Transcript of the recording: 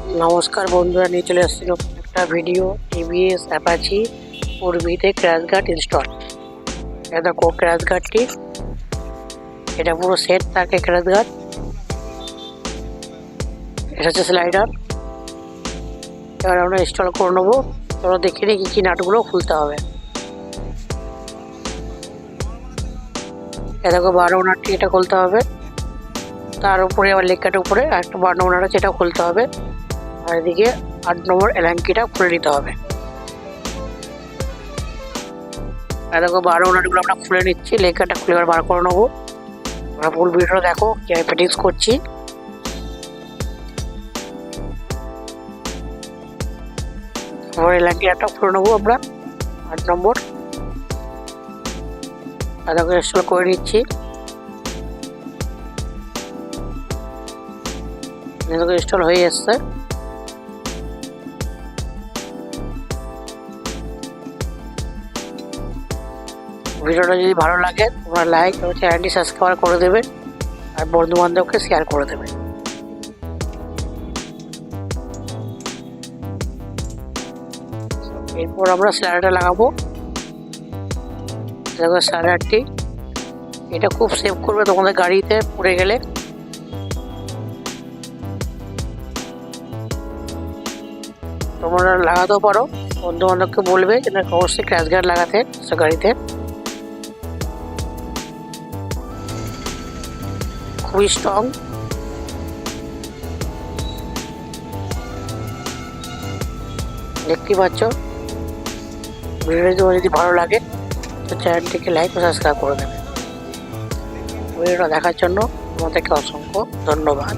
नमस्कार बंधुरा नहीं चले एक भिडियो टीवीएस अपाची उर्बीते क्रैश गार्ड इन्स्टल देखो क्रैश गार्डटी এটা পুরো সেট থাকে क्रैश गार्ड এটা হচ্ছে স্লাইডার এবার আমরা ইনস্টল করে নেব চলো দেখে নিই কি নাটগুলো খুলতে হবে এই দেখো 12 নাটটি এটা খুলতে হবে তার উপরে আবার লেখাটার উপরে একটা 12 নাট আছে এটা খুলতে হবে আর এদিকে 8 নম্বর এলাঙ্কিটা খুলে নিতে হবে আর দেখো 12 নাটগুলো আমরা খুলে নিচ্ছি লেখাটা খুলে বার করে নেব আমরা ফুল ভিডিওটা দেখো কিভাবে ফিটিংস করছি और एलांकिटा खुले नेब আমরা 8 নম্বর আদাকে ইনস্টল করে নিচ্ছি এটাকে ইনস্টল হয়ে গেছে ভিডিওটা যদি ভালো লাগে তোমরা লাইক এবং চ্যানেলটি সাবস্ক্রাইব করে দেবে আর বন্ধু বান্ধবকে শেয়ার করে দেবে এরপর আমরা স্লাইডারটা লাগাবো দেখো স্লাইডারটি এটা খুব সেভ করবে তোমাদের গাড়িতে পড়ে গেলে তোমরা লাগাতেও পারো বন্ধু বান্ধবকে বলবে যে অবশ্যই ক্র্যাশ গার্ড লাগাতে গাড়িতে খুবই স্ট্রং দেখতে পাচ্ছ ভিডিওটি যদি ভালো লাগে তো চ্যানেলটিকে লাইক ও সাবস্ক্রাইব করে দেবে ভিডিওটা দেখার জন্য তোমাদেরকে অসংখ্য ধন্যবাদ।